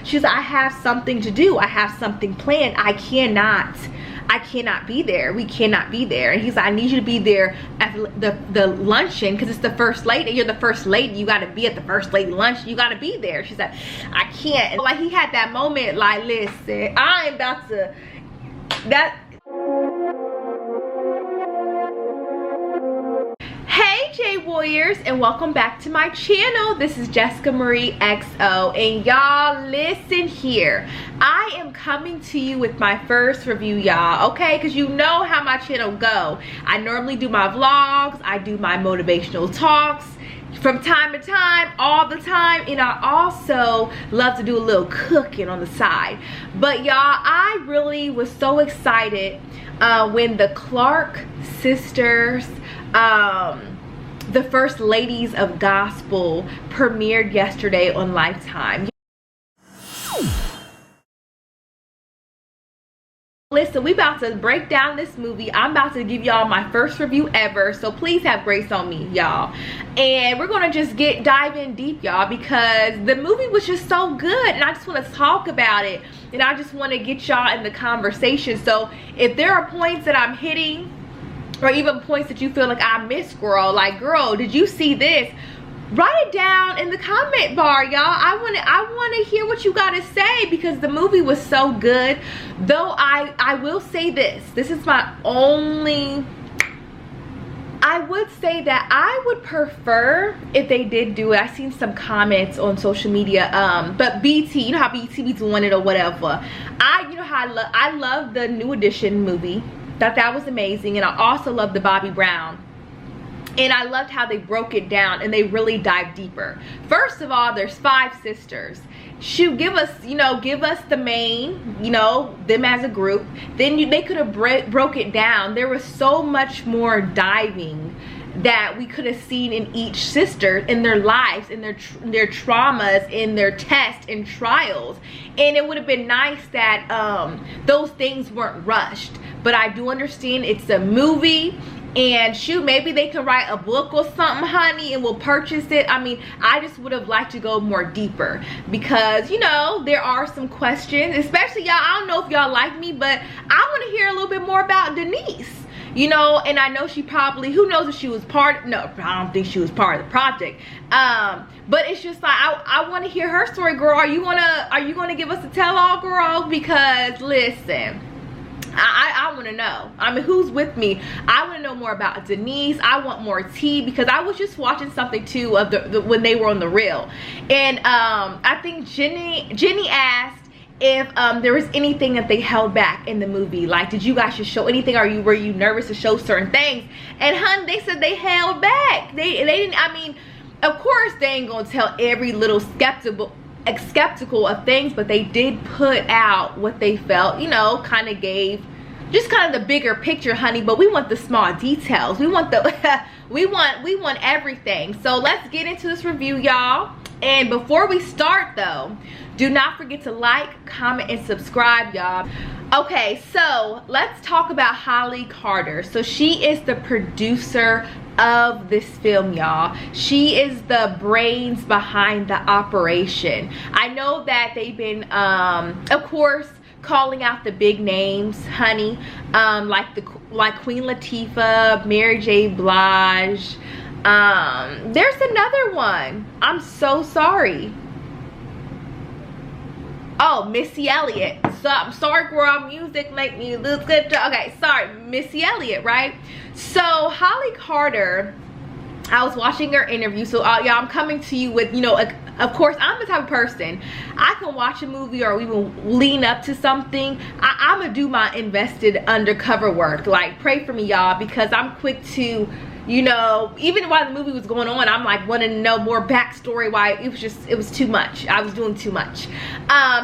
She's like, I have something to do. I have something planned. I cannot be there. We cannot be there. And he's like, I need you to be there at the luncheon because it's the first lady. You're the first lady. You got to be at the first lady lunch. You got to be there. She's like, I can't. And like, he had that moment like, listen, I ain't about to, Hey J Warriors, and welcome back to my channel. This is Jessica Marie XO, and y'all listen here. I am coming to you with my first review, y'all, okay? Because you know how my channel go. I normally do my vlogs, I do my motivational talks from time to time, all the time, and I also love to do a little cooking on the side. But y'all, I really was so excited when the Clark sisters, the first ladies of gospel, premiered yesterday on Lifetime. Listen, we about to break down this movie. I'm about to give y'all my first review ever, so please have grace on me, y'all. And we're gonna just dive in deep, y'all, because the movie was just so good, and I just want to talk about it, and I just want to get y'all in the conversation. So if there are points that I'm hitting, or even points that you feel like I missed, girl, like, girl, did you see this? Write it down in the comment bar, y'all. I want to hear what you got to say, because the movie was so good. Though I will say this is my only, I would say that I would prefer if they did do it. I seen some comments on social media, but BT, you know how BT be doing it or whatever. You know how I love the New Edition movie. That was amazing, and I also love the Bobby Brown, and I loved how they broke it down and they really dived deeper. First of all, there's 5 sisters. Shoot, give us the main, them as a group. Then they could have broke it down. There was so much more diving that we could have seen in each sister, in their lives, in their traumas, in their tests and trials. And it would have been nice that those things weren't rushed. But I do understand it's a movie, and shoot, maybe they can write a book or something, honey, and we'll purchase it. I mean, I just would have liked to go more deeper, because there are some questions, especially y'all. I don't know if y'all like me, but I want to hear a little bit more about Denise. And I know she probably, who knows if she was no, I don't think she was part of the project. But it's just like, I want to hear her story, girl. Are you gonna give us a tell-all, girl? Because listen, I want to know. I mean, who's with me? I want to know more about Denise. I want more tea, because I was just watching something too of the when they were on The Real, and I think Jenny asked if there was anything that they held back in the movie. Like, did you guys just show anything? Were you nervous to show certain things? And hun, they said they held back. They didn't. I mean, of course they ain't gonna tell every little skeptical of things, but they did put out what they felt, kind of gave just kind of the bigger picture, honey. But we want the small details. We want the we want everything. So let's get into this review, y'all. And before we start though, do not forget to like, comment, and subscribe, y'all. Okay, so let's talk about Holly Carter. So she is the producer of this film, y'all. She is the brains behind the operation. I know that they've been, of course, calling out the big names, honey, like Queen Latifah, Mary J. Blige. There's another one. I'm so sorry. Oh, Missy Elliott. So I'm sorry, girl, music make me look good. Okay, sorry, Missy Elliott, right? So Holly Carter, I was watching her interview. So y'all, I'm coming to you with, of course, I'm the type of person, I can watch a movie or even lean up to something. I'm gonna do my invested undercover work. Like, pray for me, y'all, because I'm quick to, even while the movie was going on, I'm like wanting to know more backstory, why it was too much. I was doing too much.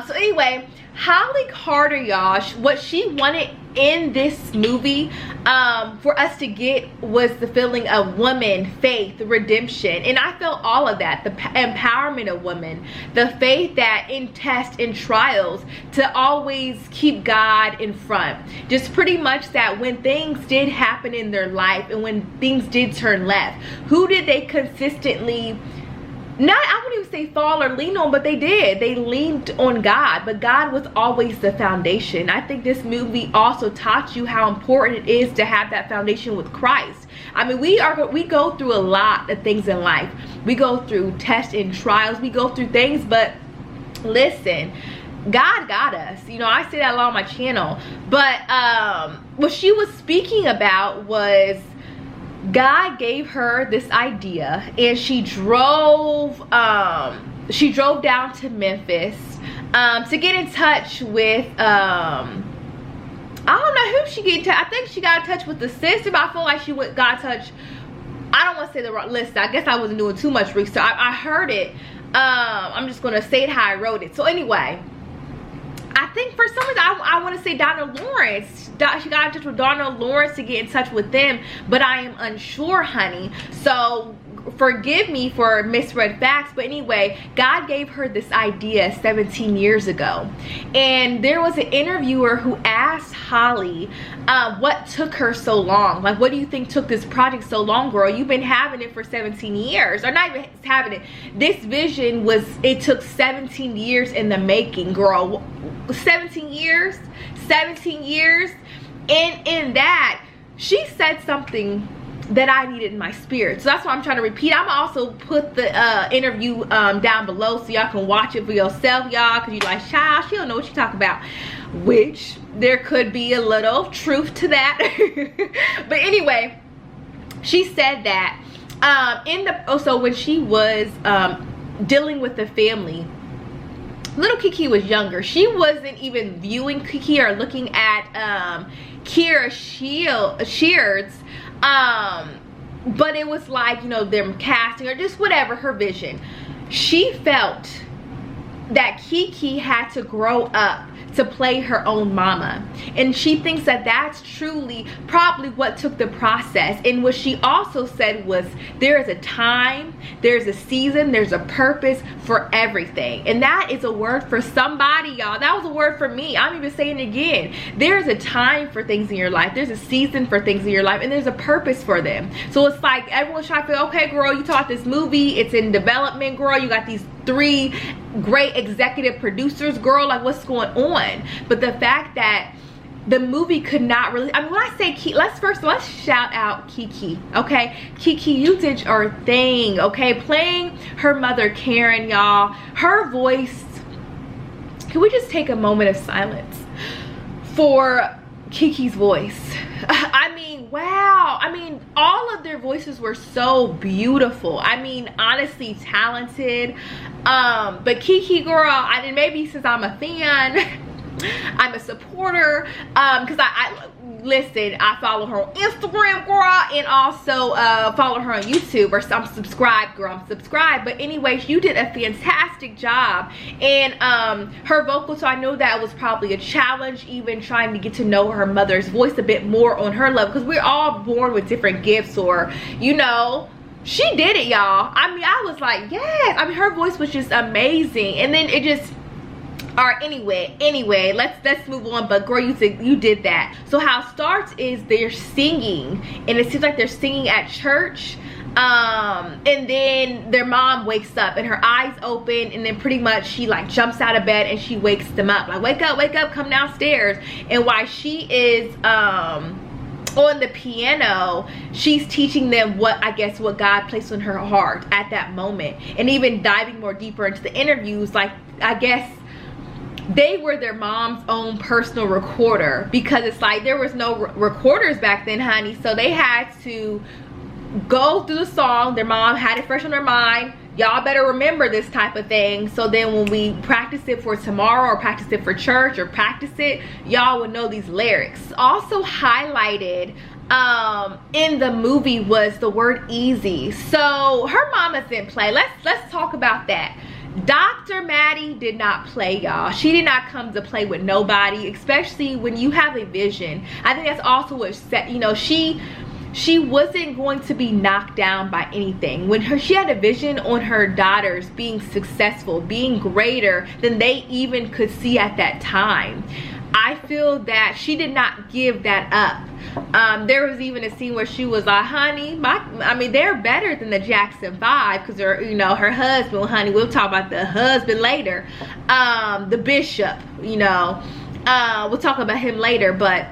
So anyway, Holly Carter, y'all, what she wanted in this movie for us to get was the feeling of woman, faith, redemption. And I felt all of that. The empowerment of women, the faith that in tests and trials to always keep God in front. Just pretty much that when things did happen in their life and when things did turn left, who did they consistently I wouldn't even say fall or lean on, but they did. They leaned on God, but God was always the foundation. I think this movie also taught you how important it is to have that foundation with Christ. I mean, we go through a lot of things in life. We go through tests and trials. We go through things, but listen, God got us. You know, I say that a lot on my channel. But what she was speaking about was God gave her this idea, and she drove down to Memphis to get in touch with I don't know who she get in touch. I think she got in touch with the sister, but I feel like she got in touch. I don't want to say the wrong list. I guess I wasn't doing too much research. I heard it. I'm just gonna say it how I wrote it. So anyway, I think for some reason I want to say Donna Lawrence. She got in touch with Donna Lawrence to get in touch with them, but I am unsure, honey. So forgive me for misread facts, but anyway, God gave her this idea 17 years ago. And there was an interviewer who asked Holly what took her so long. Like, what do you think took this project so long, girl? You've been having it for 17 years. Or not even having it. This vision it took 17 years in the making, girl. 17 years? 17 years? And in that, she said something that I needed in my spirit. So that's why I'm trying to repeat. I'm gonna also put the interview down below so y'all can watch it for yourself, y'all, because you're like, child, she don't know what you talk about, which there could be a little truth to that. But anyway, she said that so when she was dealing with the family, little Kiki was younger. She wasn't even viewing Kiki or looking at Kierra Sheard's but it was like, you know, them casting or just whatever, her vision. She felt that Kiki had to grow up to play her own mama, and she thinks that that's truly probably what took the process. And what she also said was, there is a time, there's a season, there's a purpose for everything. And that is a word for somebody, y'all. That was a word for me. I'm even saying it again. There's a time for things in your life, there's a season for things in your life, and there's a purpose for them. So it's like everyone's trying to feel, okay, girl, you taught this movie, it's in development, girl, you got these 3 great executive producers, girl, like what's going on? But the fact that the movie could not really, I mean, when I say Kiki, let's shout out Kiki, okay? Kiki, you did your thing, okay? Playing her mother Karen, y'all. Her voice, can we just take a moment of silence for Kiki's voice? I mean, wow. I mean, all of their voices were so beautiful. I mean, honestly talented. But Kiki, girl, I maybe since I'm a fan, I'm a supporter, because I listen, I follow her on Instagram, girl, and also follow her on YouTube, or I'm subscribed, girl, I'm subscribed. But anyways, you did a fantastic job. And her vocal, so I know that was probably a challenge, even trying to get to know her mother's voice a bit more on her level, because we're all born with different gifts, or, you know, she did it, y'all. I mean, I was like, yes. I mean, her voice was just amazing. And then it just, all right, anyway, let's move on. But girl, you did that. So how it starts is they're singing, and it seems like they're singing at church, and then their mom wakes up and her eyes open, and then pretty much she like jumps out of bed and she wakes them up, like, wake up, come downstairs. And while she is on the piano, she's teaching them what, I guess, what God placed on her heart at that moment. And even diving more deeper into the interviews, like, I guess they were their mom's own personal recorder, because it's like there was no recorders back then, honey. So they had to go through the song. Their mom had it fresh on their mind. Y'all better remember this type of thing, so then when we practice it for tomorrow, or practice it for church, or practice it, y'all would know these lyrics. Also highlighted in the movie was the word easy. So her mama's in play. Let's talk about that. Dr. Mattie did not play, y'all. She did not come to play with nobody, especially when you have a vision. I think that's also what set, you know, she wasn't going to be knocked down by anything. When she had a vision on her daughters being successful, being greater than they even could see at that time, I feel that she did not give that up. There was even a scene where she was like, honey, I mean, they're better than the Jackson 5 because they're, you know, her husband. Well, honey, we'll talk about the husband later. The bishop, you know, we'll talk about him later, but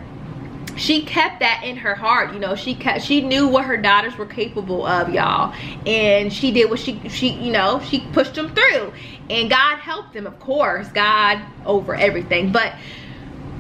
she kept that in her heart. You know, she knew what her daughters were capable of, y'all, and she did what she you know, she pushed them through, and God helped them, of course, God over everything. But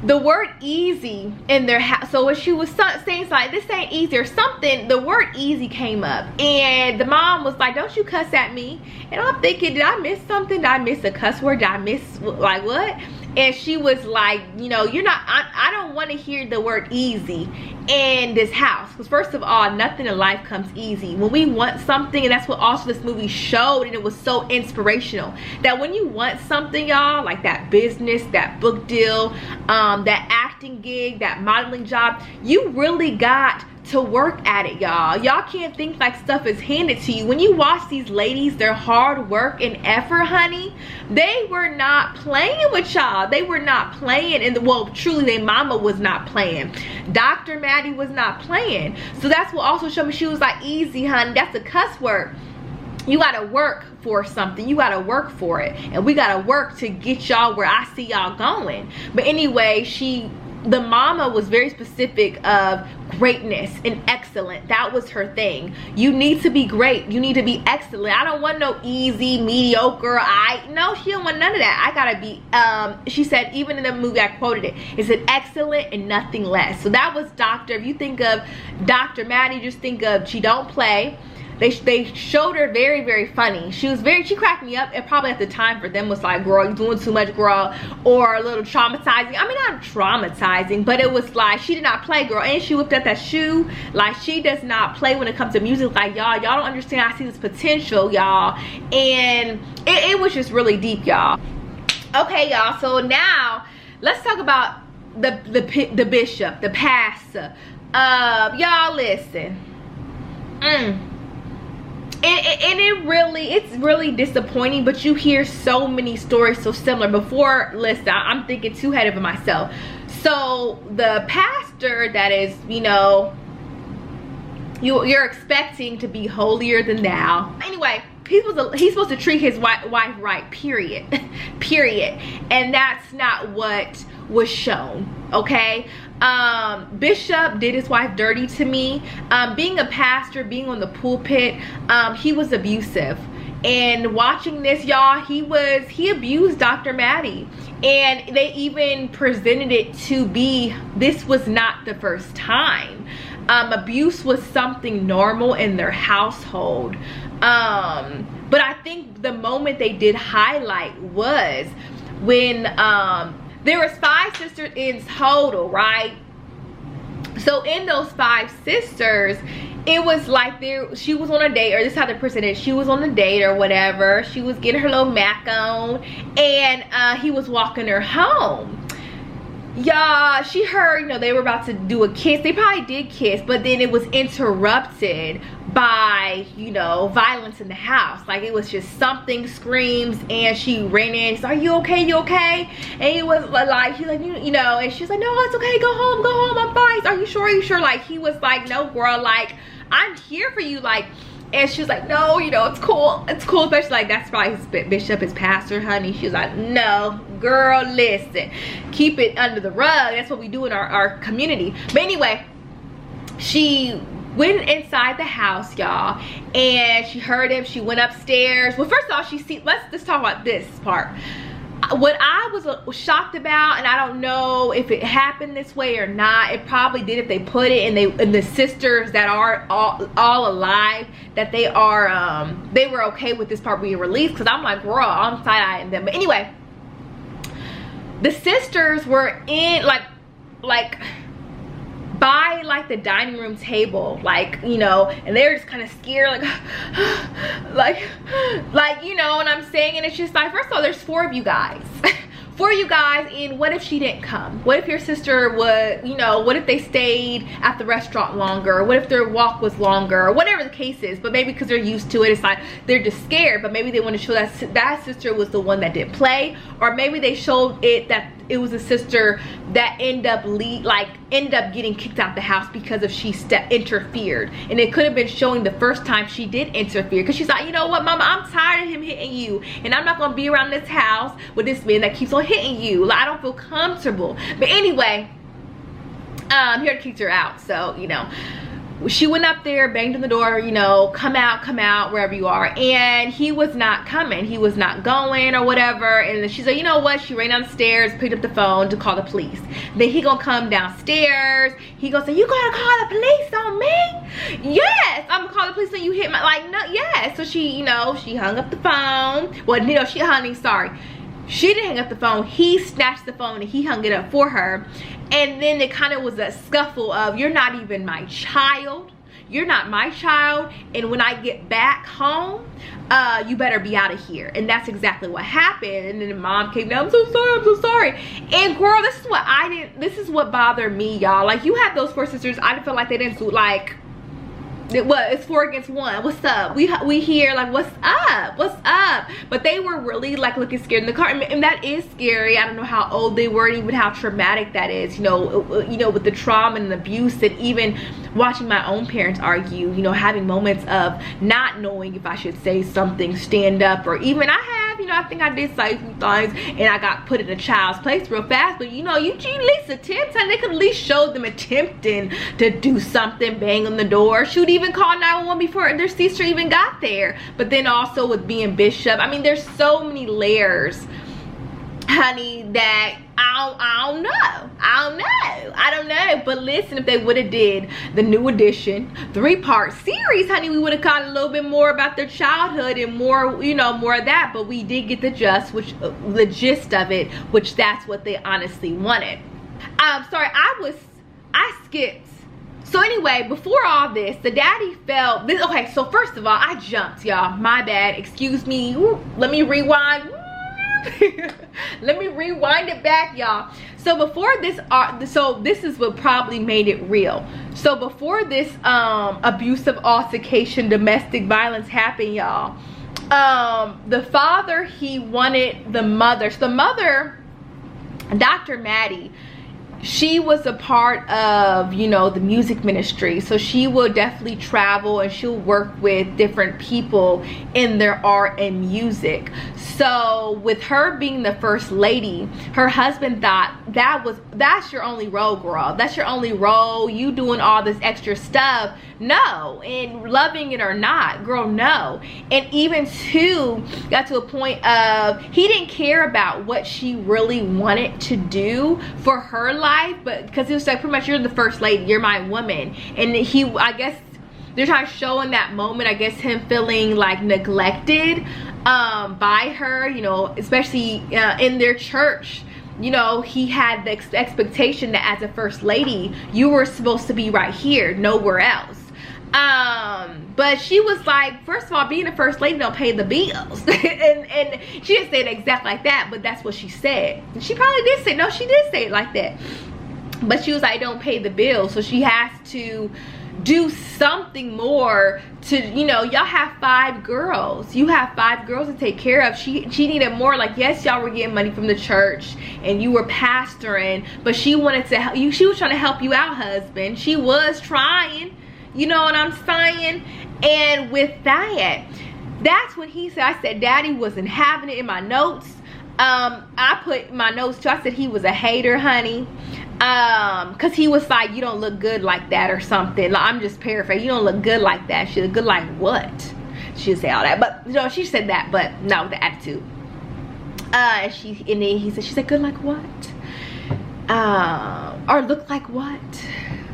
the word easy in their house, so when she was saying like, this ain't easy or something, the word easy came up, and the mom was like, don't you cuss at me. And I'm thinking, did I miss something? Did I miss a cuss word? Did I miss, like, what? And she was like, you know, you're not, I don't want to hear the word easy in this house. Because first of all, nothing in life comes easy. When we want something, and that's what also this movie showed, and it was so inspirational, that when you want something, y'all, like that business, that book deal, that acting gig, that modeling job, you really got to work at it, y'all. Y'all can't think like stuff is handed to you. When you watch these ladies, their hard work and effort, honey, they were not playing with y'all. They were not playing. And well, truly, their mama was not playing. Dr. Mattie was not playing. So that's what also showed me. She was like, easy, honey. That's a cuss word. You gotta work for something. You gotta work for it. And we gotta work to get y'all where I see y'all going. But anyway, the mama was very specific of greatness and excellent. That was her thing. You need to be great. You need to be excellent. I don't want no easy, mediocre. No, she don't want none of that. I gotta be, she said, even in the movie, I quoted it said excellent and nothing less. So that was if you think of Dr. Mattie, just think of she don't play. They showed her very, very funny. She cracked me up, and probably at the time for them was like, girl, you doing too much, girl, or a little traumatizing. I mean, not traumatizing, but it was like, she did not play, girl, and she whipped out that shoe. Like, she does not play when it comes to music. Like, y'all don't understand. I see this potential, y'all, and it was just really deep, y'all. Okay, y'all, so now let's talk about the bishop, the pastor. Y'all listen. And it's really disappointing, but you hear so many stories so similar. Before, listen, I'm thinking too ahead of myself. So the pastor that is, you know, you're expecting to be holier than thou. Anyway, he's supposed to treat his wife right, period. Period. And that's not what was shown, okay? Bishop did his wife dirty to me. Being a pastor, being on the pulpit, he was abusive. And watching this, y'all, he abused Dr. Mattie. And they even presented it to be, this was not the first time. Abuse was something normal in their household. But I think the moment they did highlight was when there was 5 sisters in total, right? So in those 5 sisters, it was like she was on a date, or this is how they presented it. She was on a date or whatever. She was getting her little Mac on, and he was walking her home. Y'all, she heard, you know, they were about to do a kiss. They probably did kiss, but then it was interrupted by, you know, violence in the house. Like, it was just something, screams, and she ran in. She's like, you okay, you okay? And he was like, he's like, you know, and she's like, no, it's okay, go home, I'm fine. Are you sure? Like, he was like, no, girl, like, I'm here for you, like. And she was like, no, you know, it's cool, especially like, that's probably his bishop, his pastor, honey. She was like, no, girl, listen, keep it under the rug. That's what we do in our community. But anyway, she went inside the house, y'all, and she heard him. She went upstairs. Well, first of all, let's talk about this part. What I was shocked about, and I don't know if it happened this way or not, it probably did if they put it, and the sisters that are all alive, that they were okay with this part being released, because I'm like, girl, I'm side-eyeing them. But anyway, the sisters were in like by like the dining room table, like, you know, and they're just kind of scared, like like, you know what I'm saying. And it's just like, first of all, there's 4 of you guys. 4 of you guys, and what if she didn't come? What if your sister would, you know, what if they stayed at the restaurant longer? What if their walk was longer? Whatever the case is. But maybe because they're used to it, it's like they're just scared. But maybe they want to show that that sister was the one that didn't play, or maybe they showed it that it was a sister that ended up getting kicked out the house because of she interfered. And it could have been showing the first time she did interfere, because she's like, you know what, mama, I'm tired of him hitting you, and I'm not gonna be around this house with this man that keeps on hitting you. Like, I don't feel comfortable. But anyway, Sheard kicked her out. So, you know, she went up there, banged on the door, you know, come out, wherever you are. And he was not coming. He was not going or whatever. And then she's like, you know what? She ran downstairs, picked up the phone to call the police. Then he gonna come downstairs. He gonna say, you gonna call the police on me? Yes, I'm gonna call the police on you hit my, like, no, yes. So she, you know, she hung up the phone. Well, you know, she didn't hang up the phone. He snatched the phone and he hung it up for her. And then it kind of was a scuffle of, you're not even my child. You're not my child. And when I get back home, you better be out of here. And that's exactly what happened. And then the mom came down, I'm so sorry. And girl, this is what bothered me, y'all. Like, you had those 4 sisters. I didn't feel like they didn't, like, it's 4 against 1. What's up? We here, like, what's up? But they were really, like, looking scared in the car, and that is scary. I don't know how old they were and even how traumatic that is, you know, with the trauma and abuse, and even watching my own parents argue, you know, having moments of not knowing if I should say something, stand up, or even I think I did say some things and I got put in a child's place real fast. But you know, you at least attempt, and they could at least show them attempting to do something, bang on the door, shoot, even call 911 before their sister even got there. But then also with being Bishop, I mean, there's so many layers, honey, that I don't know. But listen, if they would have did the new edition 3-part series, honey, we would have got a little bit more about their childhood and more, you know, more of that. But we did get the gist of it, which that's what they honestly wanted. Sorry, I skipped. So anyway, before all this, the daddy felt this. Okay, so first of all, I jumped, y'all. My bad. Excuse me. Ooh, let me rewind. Let me rewind it back, y'all. So before this, so this is what probably made it real. So before this abusive altercation, domestic violence happened, y'all, the father, he wanted the mother. So the mother, Dr. Mattie, she was a part of, you know, the music ministry. So she will definitely travel and she'll work with different people in their art and music. So with her being the first lady, her husband thought that's your only role, girl. That's your only role. You doing all this extra stuff. No. And loving it or not, girl, no. And even too, got to a point of, he didn't care about what she really wanted to do for her life, but because he was like, pretty much, you're the first lady, you're my woman. And he, I guess they're trying to show in that moment, I guess, him feeling like neglected by her, you know, especially in their church. You know, he had the expectation that as a first lady, you were supposed to be right here, nowhere else. But she was like, first of all, being a first lady don't pay the bills. and she didn't say it exactly like that, but that's what she said. She probably did say, no, she did say it like that. But she was like, don't pay the bills. So she has to do something more to, you know, y'all have 5 girls. You have 5 girls to take care of. She needed more. Like, yes, y'all were getting money from the church and you were pastoring, but she wanted to help you. She was trying to help you out, husband. She was trying. You know what I'm saying? And with that, that's when he said, I said, Daddy wasn't having it in my notes. I put in my notes too, I said he was a hater, honey. Cause he was like, you don't look good like that or something. Like, I'm just paraphrasing. You don't look good like that. She look good like what? She didn't say all that, but you know, she said that, but not with the attitude. And then he said, she said, good like what? Or look like what?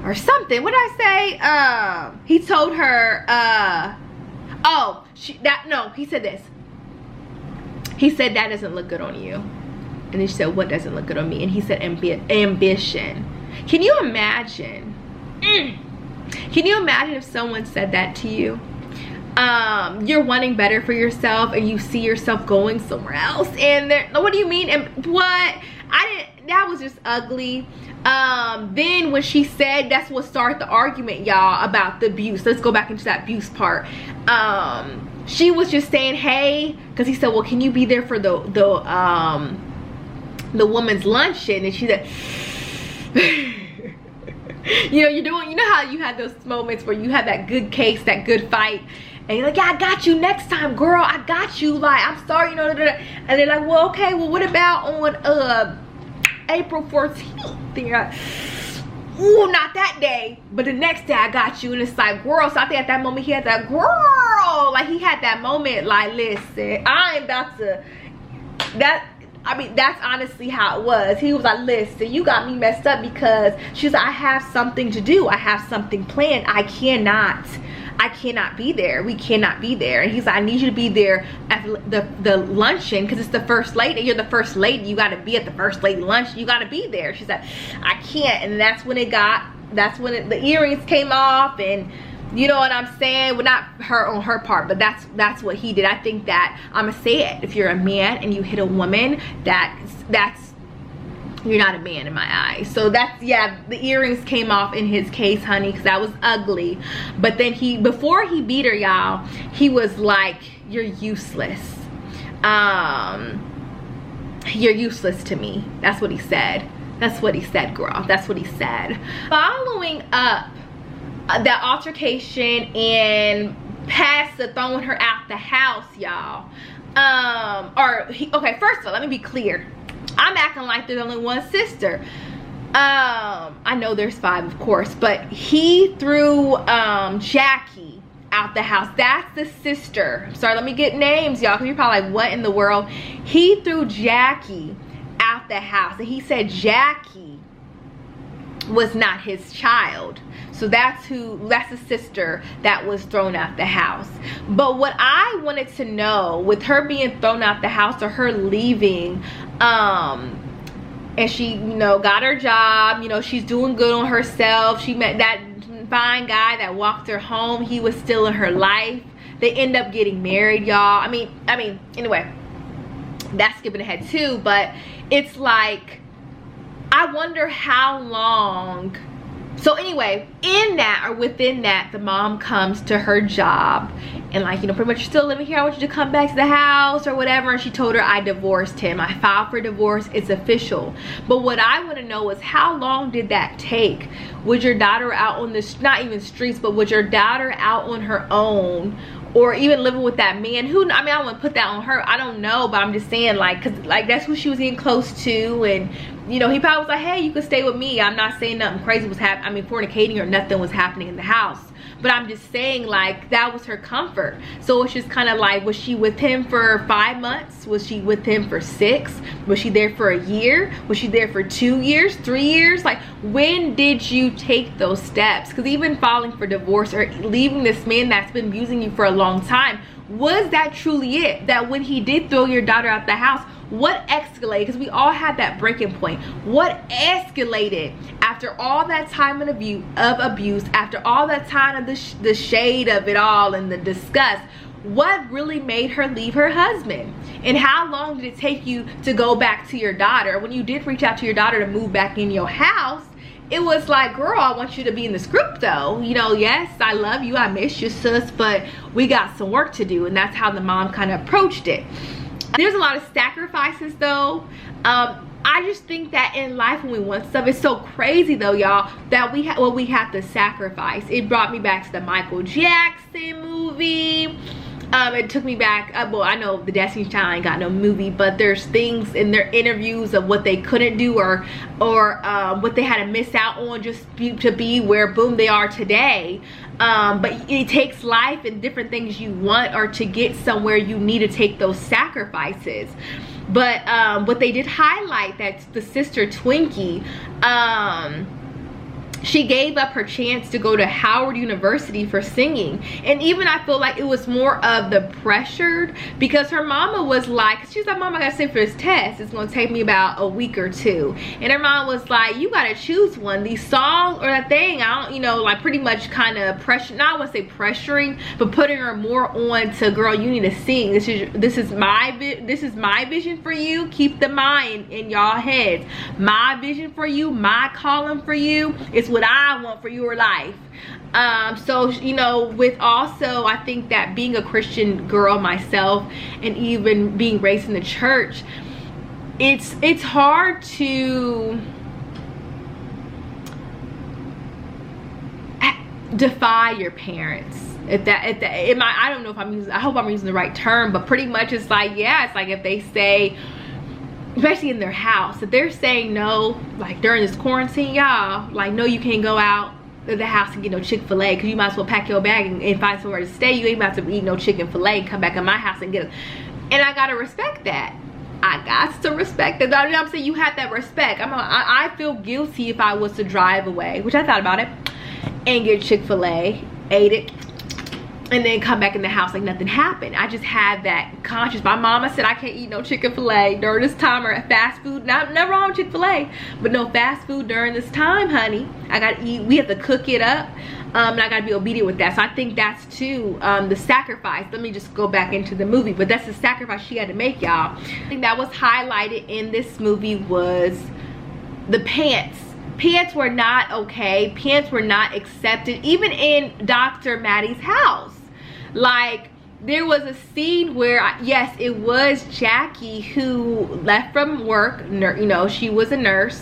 Or something. What did I say? He told her, he said this. He said, that doesn't look good on you. And then she said, what doesn't look good on me? And he said, ambition. Can you imagine? Can you imagine if someone said that to you? You're wanting better for yourself and you see yourself going somewhere else. And what do you mean? And what? That was just ugly. Then when she said, that's what started the argument, y'all, about the abuse. Let's go back into that abuse part. She was just saying, hey, because he said, well, can you be there for the the woman's luncheon, and she's like, you know, you know how you have those moments where you have that good case, that good fight, and you're like, yeah, I got you next time, girl, I got you, like, I'm sorry, you know, and they're like, well, okay, well, what about on April 14th? And you're like, ooh, not that day, but the next day I got you. And it's like, girl, so I think at that moment he had that, girl, like, he had that moment, like, listen, I ain't about to, I mean, that's honestly how it was. He was like, listen, you got me messed up, because she's like, I have something to do, I have something planned, I cannot be there, we cannot be there. And he's like, I need you to be there at the luncheon, because it's the first lady, you're the first lady, you got to be at the first lady lunch, you got to be there. She's like, I can't. And that's when the earrings came off, and you know what I'm saying, well, not her on her part, but that's what he did. I think that, I'm gonna say it, if you're a man and you hit a woman, that's you're not a man in my eyes. So that's, yeah, the earrings came off in his case, honey, because that was ugly. But then before he beat her, y'all, he was like, you're useless, you're useless to me. That's what he said. That's what he said, girl. That's what he said. Following up that altercation and past the throwing her out the house, y'all, okay, first of all, let me be clear, I'm acting like there's only one sister. I know there's 5, of course, but he threw Jacky out the house. That's the sister. I'm sorry, let me get names, y'all, because you're probably like, what in the world? He threw Jacky out the house, and he said Jacky was not his child. So that's the sister that was thrown out the house. But what I wanted to know, with her being thrown out the house, or her leaving, and she, you know, got her job, you know, she's doing good on herself, she met that fine guy that walked her home, he was still in her life, they end up getting married, y'all. I mean, anyway, that's skipping ahead too, but it's like, I wonder how long. So anyway, in that, or within that, the mom comes to her job and, like, you know, pretty much, you're still living here, I want you to come back to the house or whatever. And she told her, I divorced him, I filed for divorce, it's official. But what I want to know is, how long did that take? Was your daughter out on the, not even streets, but was your daughter out on her own, or even living with that man who, I mean, I don't want to put that on her, I don't know, but I'm just saying, like, because, like, that's who she was getting close to. And, you know, he probably was like, hey, you can stay with me, I'm not saying nothing crazy was happening, I mean, fornicating or nothing was happening in the house, but I'm just saying, like, that was her comfort. So it's just kind of like, was she with him for 5 months? Was she with him for 6? Was she there for a year? Was she there for 2 years, 3 years? Like, when did you take those steps? Because even filing for divorce or leaving this man that's been abusing you for a long time, was that truly it? That when he did throw your daughter out the house, what escalated? Because we all had that breaking point. What escalated after all that time of abuse, after all that time of the shade of it all and the disgust? What really made her leave her husband? And how long did it take you to go back to your daughter? When you did reach out to your daughter to move back in your house, it was like, girl, I want you to be in the script though. You know, yes, I love you, I miss you, sis, but we got some work to do. And that's how the mom kind of approached it. There's a lot of sacrifices though. I just think that in life, when we want stuff, it's so crazy though, y'all, that we have to sacrifice. It brought me back to the Michael Jackson movie. It took me back, well, I know the Destiny's Child ain't got no movie, but there's things in their interviews of what they couldn't do, or what they had to miss out on just to be where, boom, they are today. But it takes life and different things you want, or to get somewhere, you need to take those sacrifices. But what they did highlight, that the sister Twinkie, she gave up her chance to go to Howard University for singing. And even I feel like it was more of the pressured, because her mama was like, she's like, mom, I gotta sit for this test, it's gonna take me about a week or 2. And her mom was like, you gotta choose one, these songs or that thing. I don't, you know, like, pretty much kind of pressure, not I want to say pressuring, but putting her more on to, girl, you need to sing, this is my vision for you, keep the mind in y'all heads, my vision for you, my calling for you, it's what I want for your life. So, you know, with also, I think that being a Christian girl myself, and even being raised in the church, it's hard to defy your parents. I don't know if I hope I'm using the right term, but pretty much it's like, yeah, it's like if they say, especially in their house, if they're saying no, like during this quarantine, y'all, like, no, you can't go out of the house and get no Chick-fil-A, because you might as well pack your bag and find somewhere to stay. You ain't about to eat no Chick-fil-A and come back in my house and get it. And I gotta respect that. I got to respect that. You know what I'm saying? You have that respect. I feel guilty if I was to drive away, which I thought about it, and get Chick-fil-A, ate it, and then come back in the house like nothing happened. I just had that conscience. My mama said I can't eat no Chick-fil-A during this time, or fast food. Not wrong with Chick-fil-A, but no fast food during this time, honey. I gotta eat. We have to cook it up, and I gotta be obedient with that. So I think that's too the sacrifice. Let me just go back into the movie, but that's the sacrifice she had to make, y'all. I think that was highlighted in this movie was the pants. Pants were not okay. Pants were not accepted, even in Dr. Mattie's house. Like, there was a scene where, yes, it was Jacky who left from work. You know, she was a nurse.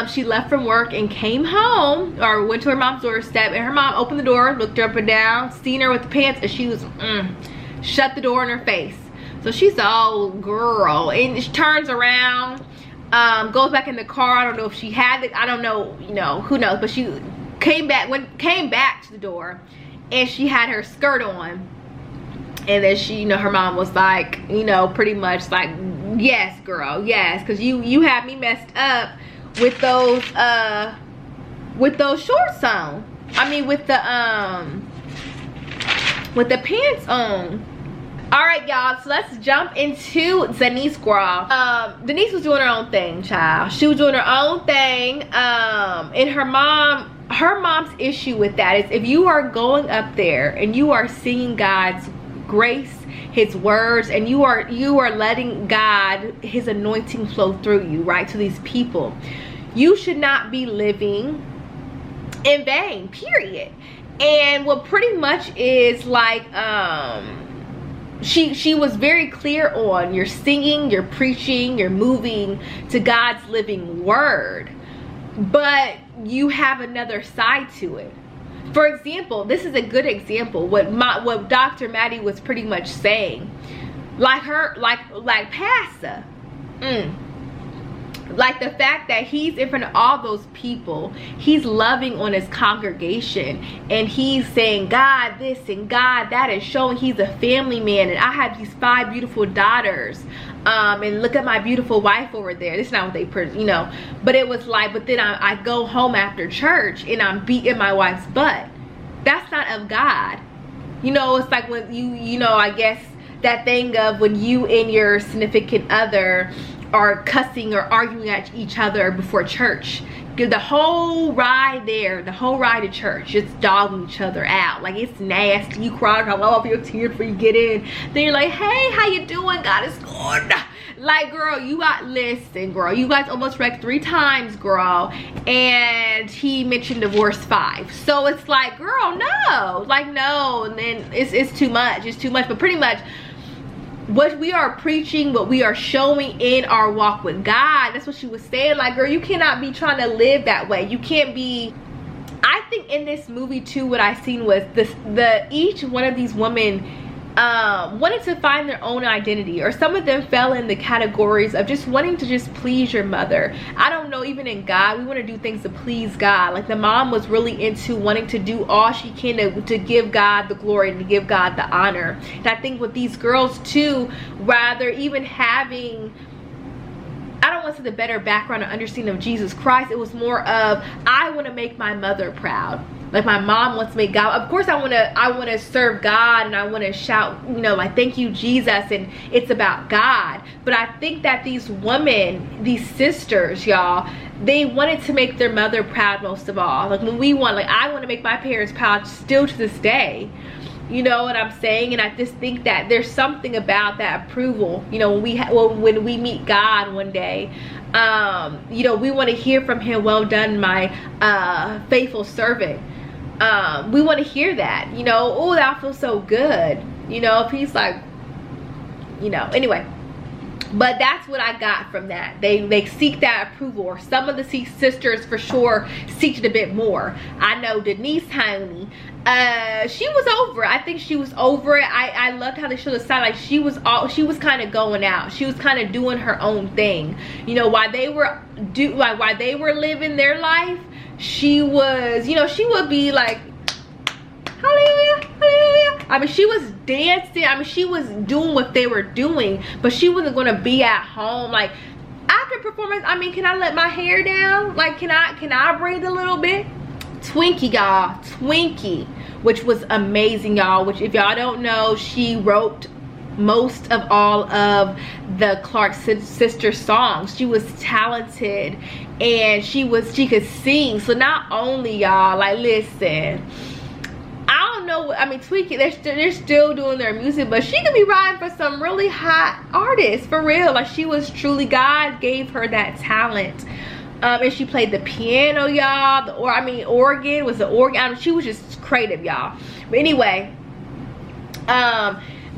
She left from work and came home, or went to her mom's doorstep, and her mom opened the door, looked her up and down, seen her with the pants, and she was shut the door in her face. So she's the old girl, and she turns around, goes back in the car. I don't know if she had it, I don't know, you know, who knows, but she came back to the door, and she had her skirt on. And then she, you know, her mom was like, you know, pretty much like, yes, girl, yes, because you had me messed up with those shorts on. I mean, with the pants on. All right, y'all, so let's jump into Denise, girl. Denise was doing her own thing, child. She was doing her own thing, and her mom's issue with that is, if you are going up there and you are singing God's grace, his words, and you are letting God, his anointing flow through you, right, to these people, you should not be living in vain, period. And what pretty much is like, she was very clear on, you're singing, you're preaching, you're moving to God's living word, but you have another side to it. For example, this is a good example, what Dr. Mattie was pretty much saying. Like Pastor. Like the fact that he's in front of all those people, he's loving on his congregation, and he's saying God this and God that, and showing he's a family man, and I have these 5 beautiful daughters, and look at my beautiful wife over there. This is not what they, you know, but it was like, but then I go home after church and I'm beating my wife's butt. That's not of God. You know, it's like when you know, I guess that thing of when you and your significant other are cussing or arguing at each other before church. The whole ride there, the whole ride to church, just dogging each other out. Like, it's nasty. You cry all over your tears before you get in. Then you're like, hey, how you doing? God is good. Like, girl, listen, girl, you guys almost wrecked 3 times, girl, and he mentioned divorce 5. So it's like, girl, no. Like, no. And then it's too much. It's too much. But pretty much, what we are preaching, what we are showing in our walk with God, that's what she was saying. Like, girl, you cannot be trying to live that way. You can't be. I think in this movie too, what I seen was each one of these women wanted to find their own identity, or some of them fell in the categories of just wanting to just please your mother. I don't know, even in God, we want to do things to please God. Like, the mom was really into wanting to do all she can to give God the glory and to give God the honor. And I think with these girls too, rather even having, I don't want to say the better background or understanding of Jesus Christ, it was more of, I want to make my mother proud. Like, my mom wants to make God. Of course, I want to serve God, and I want to shout, you know, like, thank you, Jesus, and it's about God. But I think that these women, these sisters, y'all, they wanted to make their mother proud most of all. Like, when we want, like, I want to make my parents proud still to this day. You know what I'm saying? And I just think that there's something about that approval. You know, when we meet God one day, you know, we want to hear from him, well done, my faithful servant. We want to hear that, you know, oh, that feels so good. You know, if he's like, you know, anyway. But that's what I got from that. They seek that approval, or some of the sisters for sure seeked it a bit more. I know Denise, honey, she was over it. I think she was over it. I loved how they showed the side, like she was kind of going out. She was kind of doing her own thing. You know, while they were living their life, she was, you know, she would be like, hallelujah, hallelujah. I mean, she was dancing. I mean, she was doing what they were doing, but she wasn't going to be at home. Like, after performance, I mean, can I let my hair down? Like, can I breathe a little bit? Twinkie, y'all. Twinkie, which was amazing, y'all. Which, if y'all don't know, she wrote most of all of the Clark sister songs. She was talented, and she could sing. So not only, y'all, like, listen, I don't know, I mean, Twinkie, they're still doing their music, but she could be riding for some really hot artists, for real. Like, she was truly, God gave her that talent. And she played the piano, y'all. Organ was the organ. I mean, she was just creative, y'all. But anyway,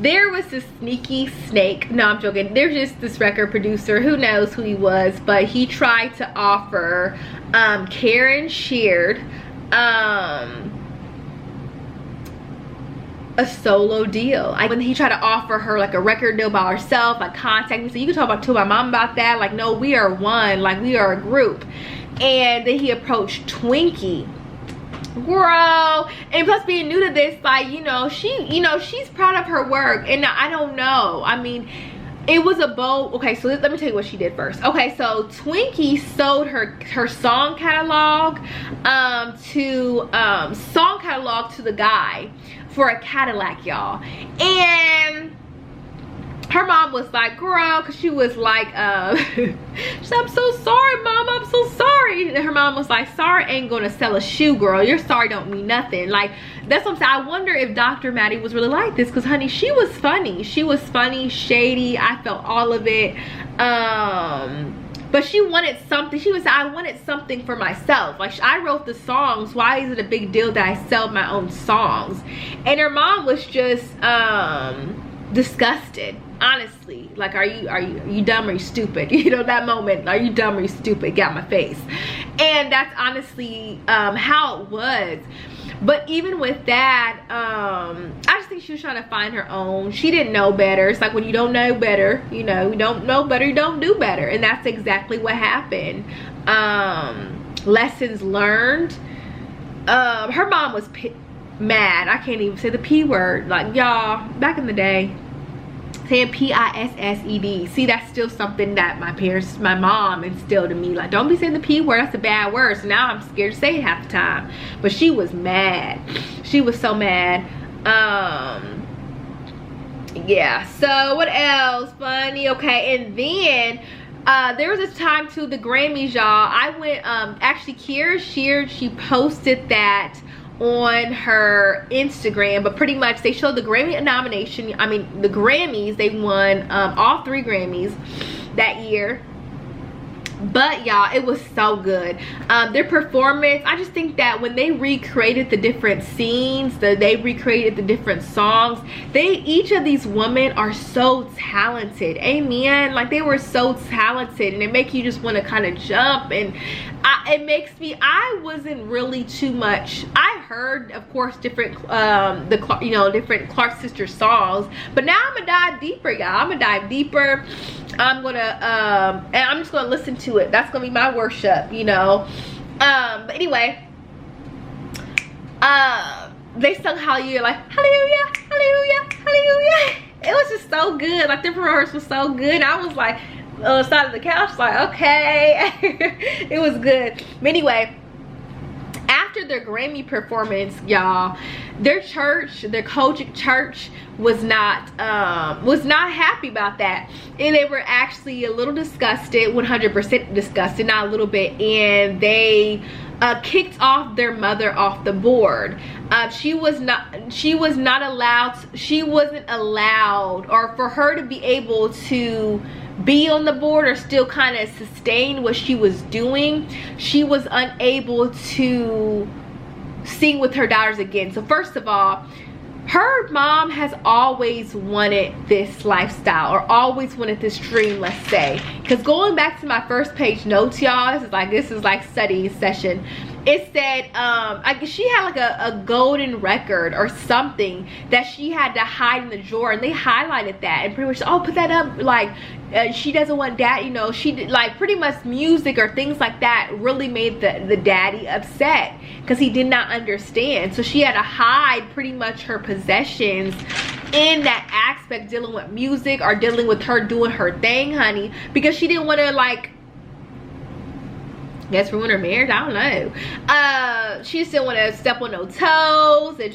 there was this sneaky snake. No, I'm joking. There's just this record producer. Who knows who he was, but he tried to offer Kierra and Sheard a solo deal. When he tried to offer her like a record deal by herself, like contact me, so you can talk to my mom about that. Like, no, we are one, like we are a group. And then he approached Twinkie, girl, and plus being new to this, like, she's proud of her work. And I don't know, I mean, it was a bold, okay, so let me tell you what she did first. Okay, so Twinkie sold her song catalog to the guy for a Cadillac, y'all. And her mom was like, girl, because she was like, she said, I'm so sorry, mom, I'm so sorry. And her mom was like, sorry ain't gonna sell a shoe, girl. Your sorry don't mean nothing. Like, that's what I'm saying. I wonder if Dr. Mattie was really like this, because honey, she was funny. She was funny, shady. I felt all of it. But she wanted something. She was, I wanted something for myself. Like, I wrote the songs. Why is it a big deal that I sell my own songs? And her mom was just disgusted, honestly. Like, are you dumb or you stupid? You know, that moment, are you dumb or you stupid? Got my face. And that's honestly how it was. But even with that, I just think she was trying to find her own. She didn't know better. It's like when you don't know better, you don't know better, you don't do better. And that's exactly what happened. Lessons learned. Her mom was mad. I can't even say the P word. Like, y'all, back in the day, saying P-I-S-S-E-D. See, that's still something that my mom instilled in me. Like, don't be saying the P word, that's a bad word. So now I'm scared to say it half the time. But she was mad. She was so mad. Yeah, so what else? Funny, okay. And then there was this time to the Grammys, y'all. I went, actually Kierra Sheard, she posted that on her Instagram, but pretty much they showed the Grammy nomination. I mean, the Grammys, they won all 3 Grammys that year. But y'all, it was so good. Their performance, I just think that when they recreated the different scenes, they recreated the different songs, each of these women are so talented. Amen. Like, they were so talented, and it makes you just want to kind of jump. And it makes me, I wasn't really too much, I heard, of course, different different Clark sister songs, but now I'm gonna dive deeper, y'all. I'm gonna dive deeper. I'm gonna and I'm just gonna listen to it. That's gonna be my worship, but anyway, they sung hallelujah, like hallelujah, hallelujah, hallelujah. It was just so good. Like, the rehearsal was so good. I was like on the side of the couch, like, okay. It was good. But anyway, after their Grammy performance, y'all, their Kojic church was not happy about that, and they were actually a little disgusted, 100% disgusted, not a little bit, and they kicked off their mother off the board. She wasn't allowed, or for her to be able to be on the board or still kind of sustain what she was doing, she was unable to sing with her daughters again. So first of all, her mom has always wanted this lifestyle, or always wanted this dream, let's say. Because going back to my first page notes, y'all, this is like studying session. It said I guess she had like a golden record or something that she had to hide in the drawer, and they highlighted that and pretty much, oh, put that up, like she doesn't want dad, you know, she did, like, pretty much music or things like that really made the daddy upset because he did not understand. So she had to hide pretty much her possessions in that aspect, dealing with music or dealing with her doing her thing, honey, because she didn't want to, like, guess ruin her marriage, I don't know. She just didn't want to step on no toes, and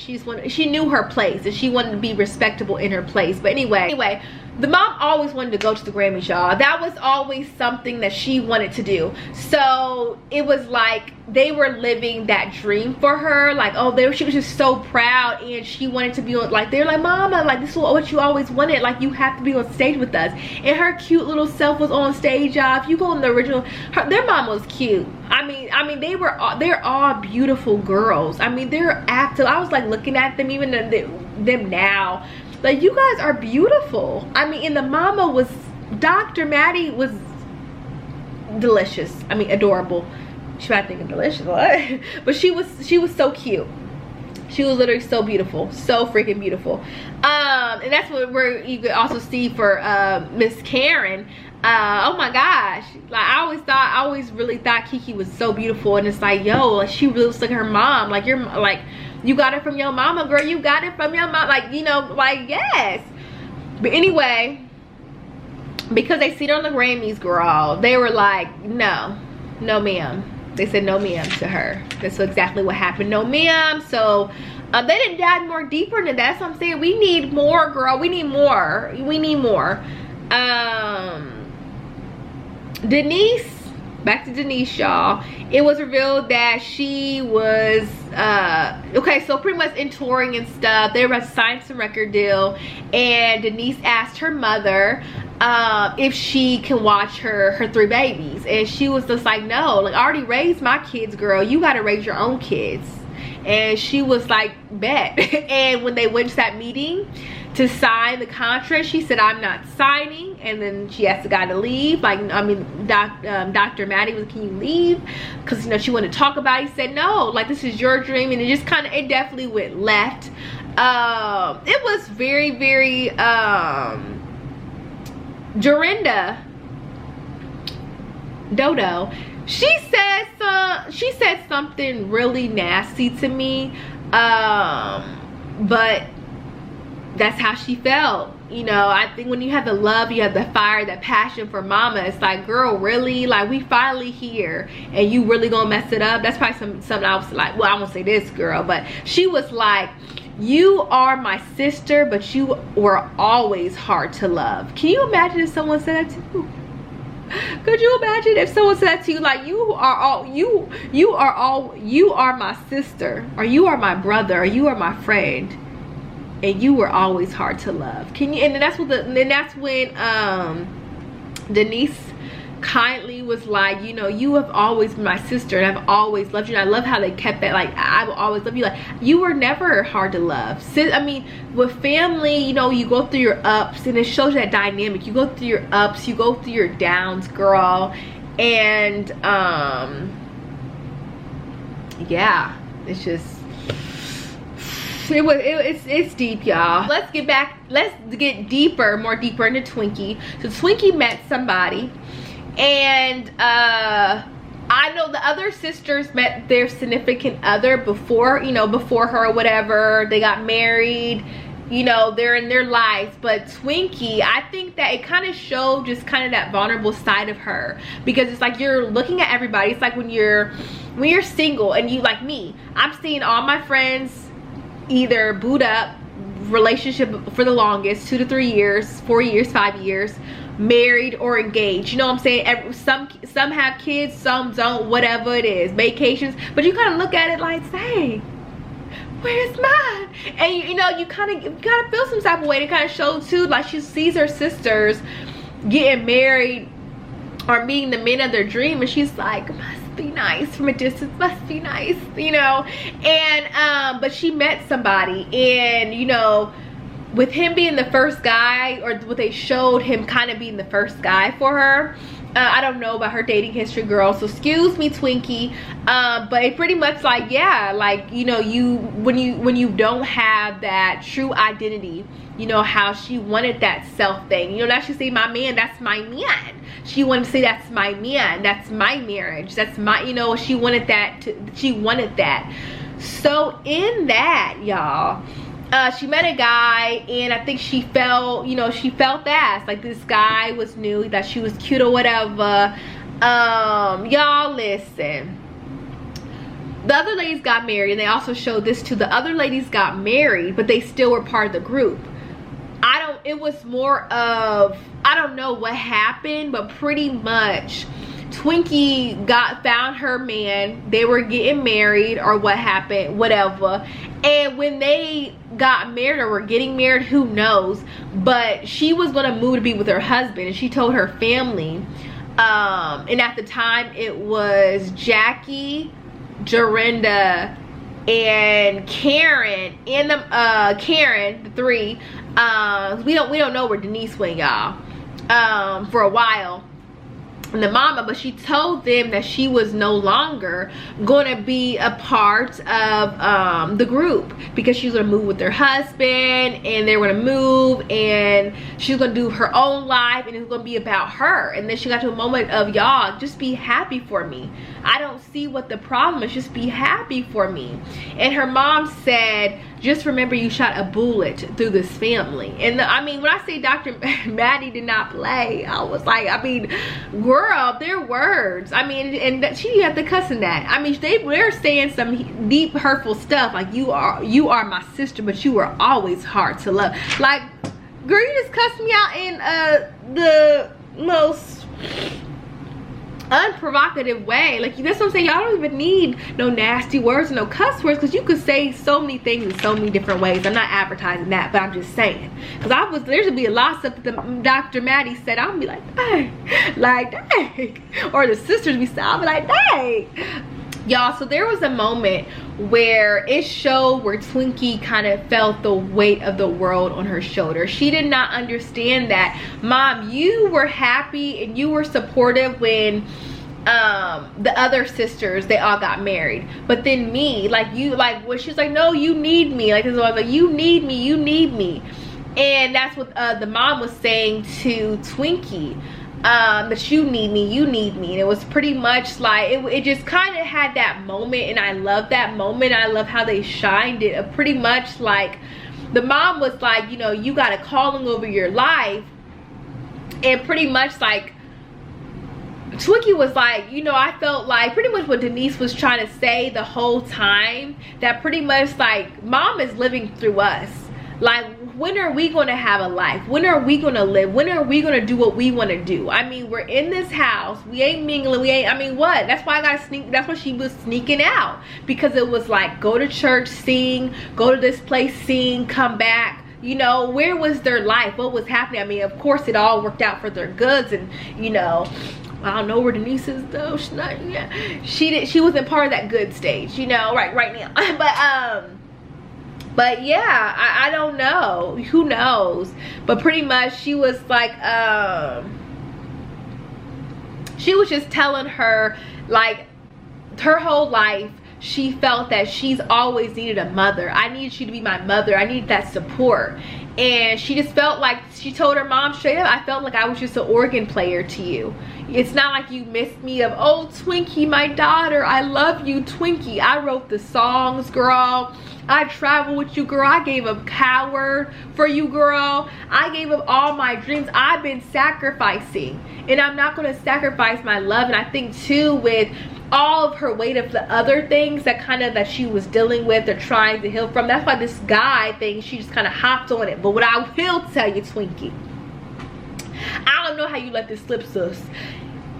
she knew her place, and she wanted to be respectable in her place. But anyway, the mom always wanted to go to the Grammys, y'all. That was always something that she wanted to do. So it was like they were living that dream for her. Like, oh, she was just so proud, and she wanted to be on, like, they're like, mama, like, this is what you always wanted. Like, you have to be on stage with us. And her cute little self was on stage, y'all. If you go in the original, their mom was cute. I mean, they're all beautiful girls. I mean, they're active. I was like looking at them, even them now. Like, you guys are beautiful. I mean, and the mama was, Dr. Mattie was delicious. I mean, adorable. She might think of delicious, what? But she was so cute. She was literally so beautiful, so freaking beautiful. And that's what you could also see for Miss Karen. Oh my gosh, like, I always really thought Kiki was so beautiful, and it's like, yo, like, she really looks like her mom. Like, you're like, you got it from your mama, girl. You got it from your mom. Like, you know, like, yes. But anyway, because they seen her on the Grammys, girl, they were like, no ma'am. They said no ma'am to her. That's exactly what happened. No ma'am. So they didn't dive more deeper into that. That's what I'm saying. We need more, girl. We need more. We need more. Denise, back to Denise, y'all. It was revealed that she was okay, so pretty much in touring and stuff. They were signed some record deal, and Denise asked her mother if she can watch her 3 babies, and she was just like, no, like, I already raised my kids, girl. You got to raise your own kids. And she was like, bet. And when they went to that meeting to sign the contract, she said, I'm not signing. And then she asked the guy to leave. Like, I mean, Dr. Mattie was, can you leave? Because, you know, she wanted to talk about it. He said, no, like, this is your dream. And it just kind of, it definitely went left. It was very, very, Dorinda, DoDo, she said something really nasty to me, but that's how she felt. You know, I think when you have the love, you have the fire, that passion for mama, it's like, girl, really? Like, we finally here, and you really gonna mess it up? That's probably something I was like, well, I won't say this, girl, but she was like, you are my sister, but you were always hard to love. Can you imagine if someone said that to you? Could you imagine if someone said that to you, like, you are my sister, or you are my brother, or you are my friend, and you were always hard to love? Can you? And that's when Denise kindly was like, you know, you have always been my sister, and I've always loved you. And I love how they kept that, like, I will always love you. Like, you were never hard to love. I mean, with family, you know, you go through your ups, and it shows you that dynamic. You go through your ups, you go through your downs, girl. And yeah, it's just, it's deep, y'all. Let's get deeper, more deeper into Twinkie. So Twinkie met somebody, and I know the other sisters met their significant other before, you know, before her or whatever. They got married, you know, they're in their lives. But Twinkie, I think that it kind of showed just kind of that vulnerable side of her, because it's like you're looking at everybody. It's like when you're single, and you, like me, I'm seeing all my friends either boot up, relationship for the longest, 2 to 3 years, 4 years, 5 years, married or engaged. You know what I'm saying? Some have kids, some don't, whatever it is, vacations. But you kind of look at it like, say, where's mine? And you know, you kind of feel some type of way. To kind of show too, like, she sees her sisters getting married or meeting the man of their dream, and she's like, must be nice from a distance, must be nice, you know. And but she met somebody, and you know, with him being the first guy, or what they showed him kind of being the first guy for her, I don't know about her dating history, girl, so excuse me, Twinkie, but it pretty much like, yeah, like, you know, when you don't have that true identity, you know, how she wanted that self thing, you know, now she say, my man, that's my man. She wanted to say, that's my man, that's my marriage, that's my, you know, she wanted that. So in that, y'all, she met a guy, and I think she felt, you know, she felt that like this guy was new, that she was cute or whatever. Y'all listen, the other ladies got married, and they also showed this too. The other ladies got married, but they still were part of the group. It was more of, I don't know what happened, but pretty much Twinkie found her man, they were getting married or what happened, whatever. And when they got married or were getting married, who knows, but she was gonna move to be with her husband, and she told her family, and at the time it was Jacky, Dorinda, and Karen, and Karen, the three. We don't know where Denise went, y'all, for a while, and the mama, but she told them that she was no longer gonna be a part of the group, because she was gonna move with her husband, and they were gonna move, and she was gonna do her own life, and it was gonna be about her. And then she got to a moment of, y'all, just be happy for me, I don't see what the problem is, just be happy for me. And her mom said, just remember you shot a bullet through this family. And I mean, when I say Dr. Mattie did not play, I was like, I mean, girl, their words, I mean, and she had to cuss in that. I mean, they're saying some deep hurtful stuff, like, you are my sister, but you were always hard to love. Like, girl, you just cussed me out in the most unprovocative way. Like, that's what I'm saying, y'all don't even need no nasty words, no cuss words, because you could say so many things in so many different ways. I'm not advertising that, but I'm just saying, because there's gonna be a lot of stuff that the Dr. Mattie said, I'm gonna be like, dang, like, dang, or the sisters be saying, I'll be like, dang, y'all. So there was a moment where it showed where Twinkie kind of felt the weight of the world on her shoulder. She did not understand that, Mom, you were happy and you were supportive when the other sisters, they all got married, but then me, like, you, like, when she's like, no, you need me, like, this is like, you need me. And that's what the mom was saying to Twinkie, that you need me, and it was pretty much like, it just kind of had that moment, and I love that moment. I love how they shined it. Pretty much like, the mom was like, you know, you got a calling over your life, and pretty much like, Twinkie was like, you know, I felt like pretty much what Denise was trying to say the whole time, that pretty much like, Mom is living through us. Like, when are we going to have a life? When are we going to live? When are we going to do what we want to do? I mean, we're in this house, we ain't mingling, we ain't, I mean, what? That's why I got to sneak, that's why she was sneaking out, because it was like, go to church, sing, go to this place, sing, come back. You know, where was their life? What was happening? I mean, of course it all worked out for their goods, and you know, I don't know where Denise is though. She's not, yeah, she wasn't part of that good stage, you know, right now. But yeah, I don't know, who knows, but pretty much she was like, she was just telling her, like, her whole life she felt that she's always needed a mother. I needed you to be my mother, I needed that support. And she just felt like, she told her mom straight up, I felt like I was just an organ player to you. It's not like you missed me of, oh, Twinkie, my daughter, I love you, Twinkie. I wrote the songs, girl. I traveled with you, girl. I gave up Coward for you, girl. I gave up all my dreams. I've been sacrificing, and I'm not going to sacrifice my love. And I think too, with all of her weight of the other things that she was dealing with or trying to heal from, that's why this guy thing, she just kind of hopped on it. But what I will tell you, Twinkie, I don't know how you let this slip, sis.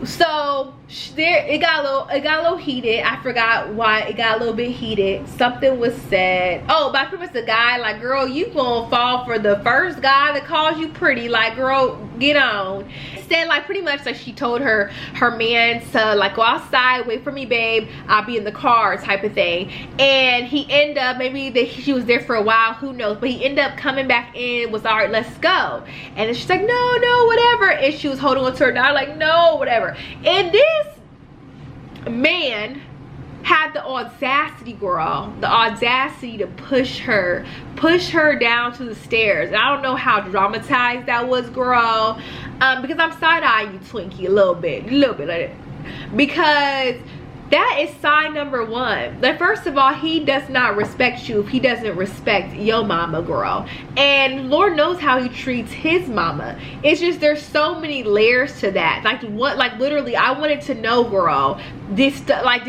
So it got a little heated. I forgot why it got a little bit heated. Something was said. Oh, by pretty much the guy, like, girl, you gonna fall for the first guy that calls you pretty. Like, girl, get on. Said, like, pretty much, like, she told her man to, like, go outside, wait for me, babe, I'll be in the car, type of thing. And he ended up, maybe she was there for a while, who knows, but he ended up coming back in, was all right, let's go. And then she's like, no, whatever. And she was holding on to her daughter, like, no, whatever. And this man had the audacity, girl, the audacity to push her down to the stairs. And I don't know how dramatized that was, girl, because I'm side-eyeing you, Twinkie, a little bit like that, because that is sign number one. Like, first of all, he does not respect you if he doesn't respect your mama, girl. And Lord knows how he treats his mama. It's just, there's so many layers to that. Like, what, like, literally, I wanted to know, girl, this, like,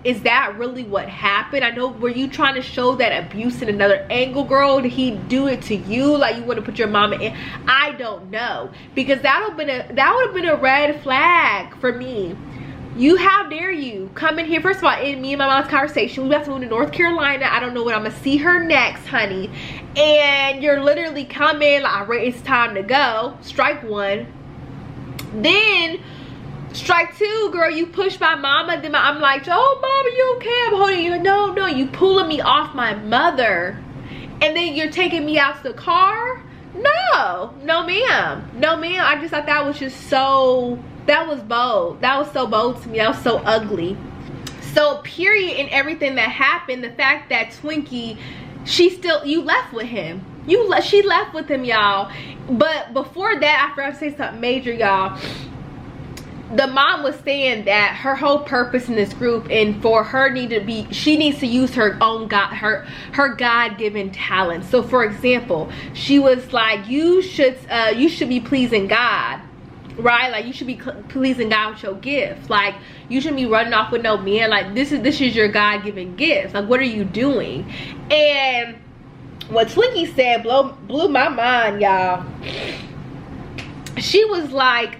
is that really what happened? I know, were you trying to show that abuse in another angle, girl? Did he do it to you? Like, you want to put your mama in? I don't know, because that would have been a red flag for me. How dare you come in here? First of all, in me and my mom's conversation, we about to move to North Carolina. I don't know when I'm gonna see her next, honey. And you're literally coming like, it's time to go. Strike one. Then strike two, girl, you push my mama. Then I'm like, oh, mama, you okay? I'm holding you. Like, no, you pulling me off my mother. And then you're taking me out to the car? No, ma'am. I just thought that was just so... That was bold. That was so bold to me. That was so ugly. So, period, in everything that happened, the fact that Twinkie, you left with him. She left with him, y'all. But before that, I forgot to say something major, y'all. The mom was saying that her whole purpose in this group, and for her she needs to use her own her God-given talent. So, for example, she was like, you should be pleasing God. Right, like, you should be pleasing God with your gifts. Like, you shouldn't be running off with no man. Like, this is your God-given gift. Like, what are you doing? And what Twinkie said blew my mind, y'all. She was like,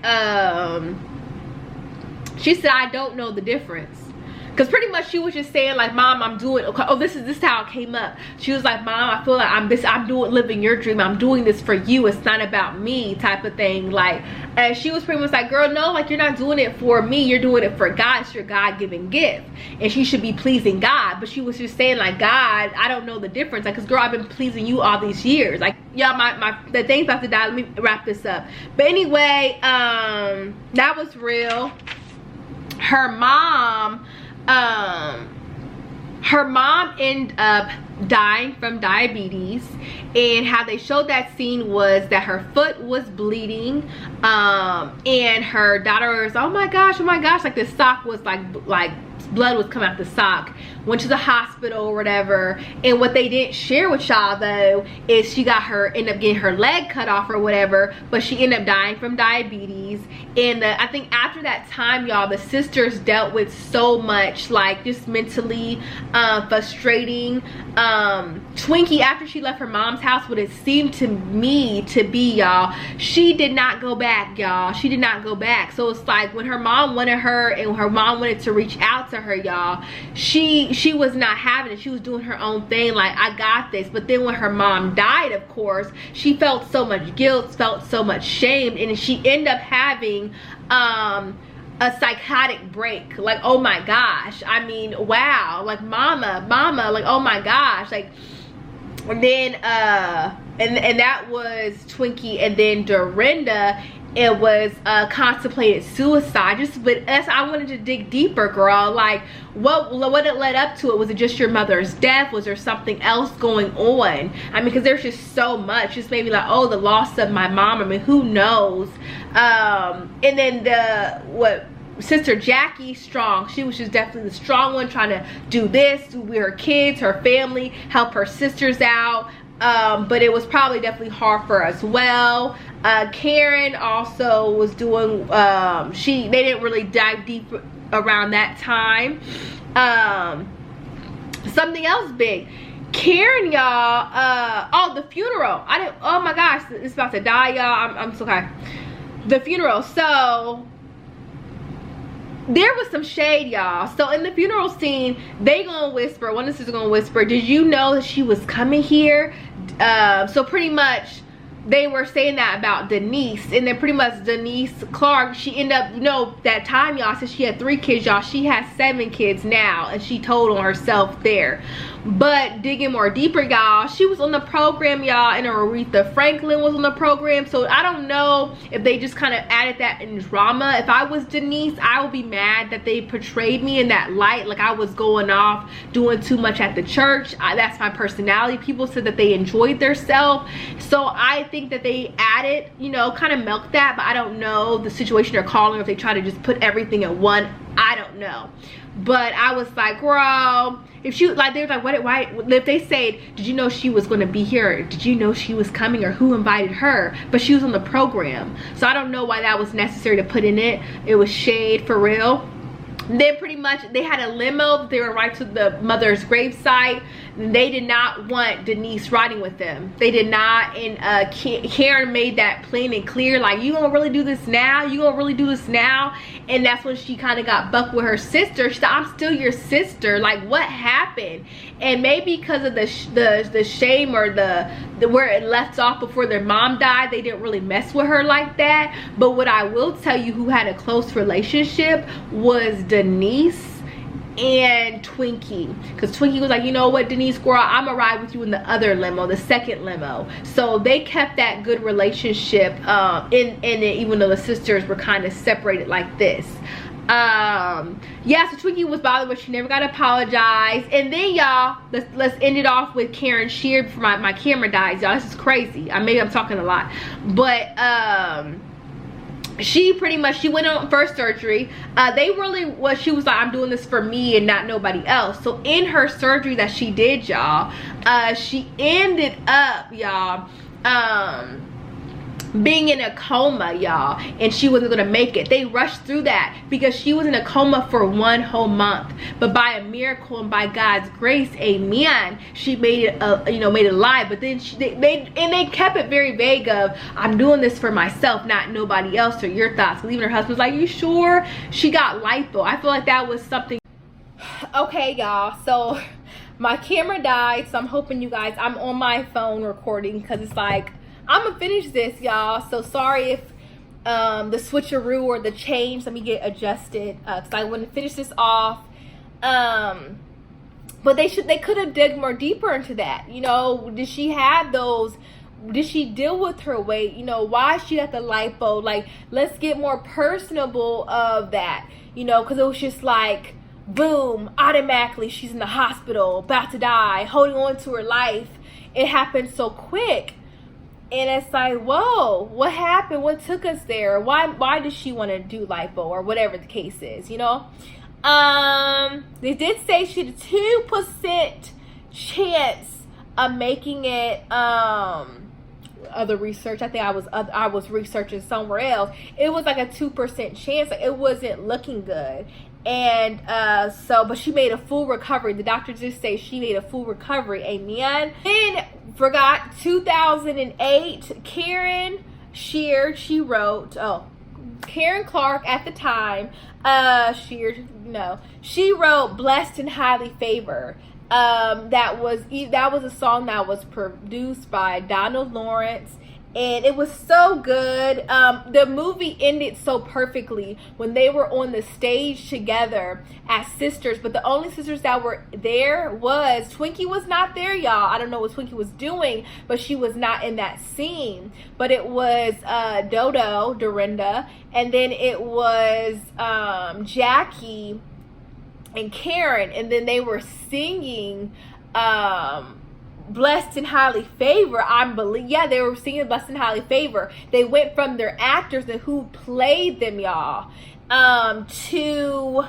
she said, I don't know the difference. Because pretty much she was just saying, like, Mom, I'm doing, okay, oh, this is how it came up. She was like, Mom, I feel like I'm living your dream. I'm doing this for you. It's not about me, type of thing. Like, and she was pretty much like, girl, no, like, you're not doing it for me. You're doing it for God. It's your God-given gift. And she should be pleasing God. But she was just saying, like, God, I don't know the difference. Like, because, girl, I've been pleasing you all these years. Like, y'all, the thing's about to die. Let me wrap this up. But anyway, that was real. Her mom ended up dying from diabetes, and how they showed that scene was that her foot was bleeding, and her daughter was, oh my gosh, like the sock was like blood was coming out the sock. Went to the hospital or whatever, and what they didn't share with y'all though is she ended up getting her leg cut off or whatever, but she ended up dying from diabetes. And I think after that time, y'all, the sisters dealt with so much, like, just mentally frustrating. Twinkie, after she left her mom's house, what it seemed to me to be, y'all, she did not go back, y'all. She did not go back. So it's like, when her mom wanted her and her mom wanted to reach out to her, y'all, she was not having it. She was doing her own thing, like, I got this. But then when her mom died, of course, she felt so much guilt, felt so much shame, and she ended up having a psychotic break. Like, oh my gosh, I mean, wow, like, mama, like, oh my gosh, like. And then and that was Twinkie. And then Dorinda, it was contemplated suicide. But I wanted to dig deeper, girl. Like, what it led up to it? Was it just your mother's death? Was there something else going on? I mean, because there's just so much. Just maybe like, oh, the loss of my mom. I mean, who knows? And then Sister Jacky, strong. She was just definitely the strong one, trying to do this with her kids, her family, help her sisters out. But it was probably definitely hard for her as well. Karen also was doing, they didn't really dive deep around that time. Something else big. Karen, y'all, oh, the funeral. Oh my gosh, it's about to die, y'all. I'm so okay. The funeral. So there was some shade, y'all. So in the funeral scene, they gonna whisper, one of the sisters gonna whisper, did you know that she was coming here? So pretty much they were saying that about Denise, and then pretty much Denise Clark, she ended up, you know, that time, y'all, since she had 3 kids, y'all, she has 7 kids now, and she told on herself there. But digging more deeper, y'all, she was on the program, y'all, and Aretha Franklin was on the program. So I don't know if they just kind of added that in drama. If I was Denise, I would be mad that they portrayed me in that light, like I was going off doing too much at the church. That's my personality. People said that they enjoyed themselves, so I think that they added, you know, kind of milk that. But I don't know the situation they're calling, or if they try to just put everything in one, I don't know. But I was like, girl, if she, like, they were like, why, if they said, did you know she was going to be here? Did you know she was coming, or who invited her? But she was on the program. So I don't know why that was necessary to put in it. It was shade for real. Then pretty much they had a limo. They were right to the mother's gravesite. They did not want Denise riding with them. They did not. And Karen made that plain and clear, like, you gonna really do this now? You gonna really do this now? And that's when she kind of got bucked with her sister. She said, I'm still your sister. Like, what happened? And maybe because of the shame, or the where it left off before their mom died, they didn't really mess with her like that. But what I will tell you, who had a close relationship, was Denise and Twinkie. Because Twinkie was like, you know what, Denise, girl, I'm gonna ride with you in the other limo, the second limo. So they kept that good relationship in it, even though the sisters were kind of separated like this. Yeah, so Twinkie was bothered, but she never got to apologize. And then, y'all, let's end it off with Karen Sheard before my camera dies, y'all. This is crazy. Maybe I'm talking a lot, but she pretty much, she went on first surgery. They really was, she was like, I'm doing this for me and not nobody else. So in her surgery that she did, y'all, she ended up, y'all, being in a coma, y'all, and she wasn't gonna make it. They rushed through that because she was in a coma for 1 whole month. But by a miracle and by God's grace, amen, she made it, you know, made it alive. But then they kept it very vague of, I'm doing this for myself, not nobody else, or your thoughts. Because even her husband was like, you sure? She got lipo. I feel like that was something. Okay, y'all, so my camera died, so I'm hoping you guys, I'm on my phone recording, because it's like, I'm gonna finish this, y'all. So sorry if the switcheroo or the change, let me get adjusted, because I want to finish this off. But they could have dug more deeper into that. You know, did she have those, did she deal with her weight? You know, why she got the lipo? Like, let's get more personable of that, you know, because it was just like, boom, automatically she's in the hospital, about to die, holding on to her life. It happened so quick. And it's like, whoa, what happened? What took us there? Why did she want to do lipo, or whatever the case is, you know? They did say she had a 2% chance of making it. Other research, I think I was researching somewhere else. It was like a 2% chance. Like, it wasn't looking good. And but she made a full recovery. The doctor just say she made a full recovery. Amen. Then forgot 2008, Karen Sheard, she wrote, Karen Clark at the time, Sheard, no, she wrote Blessed and Highly Favored. That was a song that was produced by Donald Lawrence, and it was so good. The movie ended so perfectly when they were on the stage together as sisters, but the only sisters that were there was Twinkie was not there, y'all. I don't know what Twinkie was doing, but she was not in that scene. But it was DoDo, Dorinda, and then it was Jacky and Karen, and then they were singing Blessed and Highly Favored. They were singing Blessed and Highly Favored. They went from their actors and who played them, y'all, to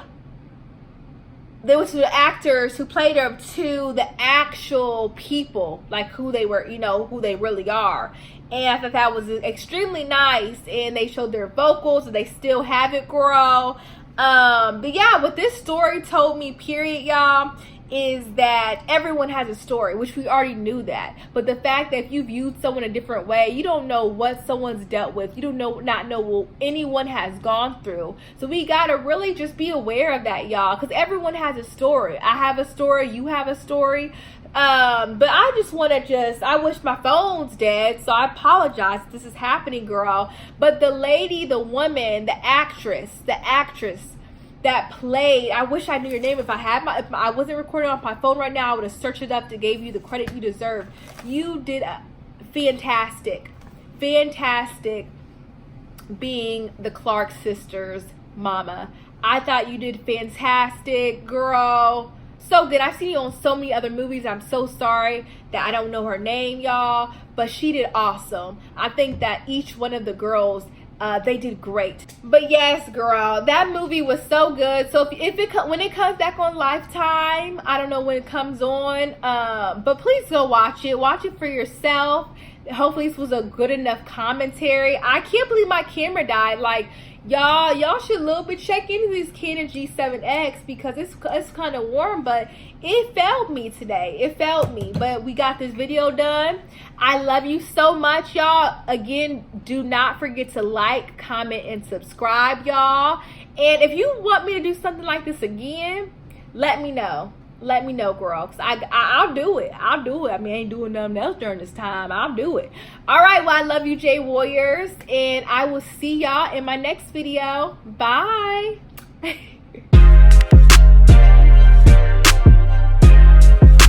the actors who played them to the actual people, like who they were, you know, who they really are. And I thought that was extremely nice, and they showed their vocals, and they still have it, girl. But yeah, what this story told me, period, y'all, is that everyone has a story, which we already knew that. But the fact that if you viewed someone a different way, you don't know what someone's dealt with. You don't not know what anyone has gone through. So we gotta really just be aware of that, y'all, because everyone has a story. I have a story, you have a story. But I just want to I wish my phone's dead, so I apologize if this is happening, girl. But the lady, the woman, the actress that played, I wish I knew your name. If I wasn't recording on my phone right now, I would have searched it up to give you the credit you deserve. You did fantastic being the Clark sisters' mama. I thought you did fantastic, girl. So good. I've seen you on so many other movies. I'm so sorry that I don't know her name, y'all, but she did awesome. I think that each one of the girls, they did great. But yes, girl, that movie was so good. So when it comes back on Lifetime, I don't know when it comes on, but please go watch it for yourself. Hopefully this was a good enough commentary. I can't believe my camera died. Like, y'all should a little bit check into these Canon G7X because it's kind of warm, but it failed me today. It failed me, but we got this video done. I love you so much, y'all. Again, do not forget to like, comment, and subscribe, y'all. And if you want me to do something like this again, let me know. Let me know, girl, because I'll do it. I mean, I ain't doing nothing else during this time. I'll do it. All right, well, I love you, J Warriors, and I will see y'all in my next video. Bye.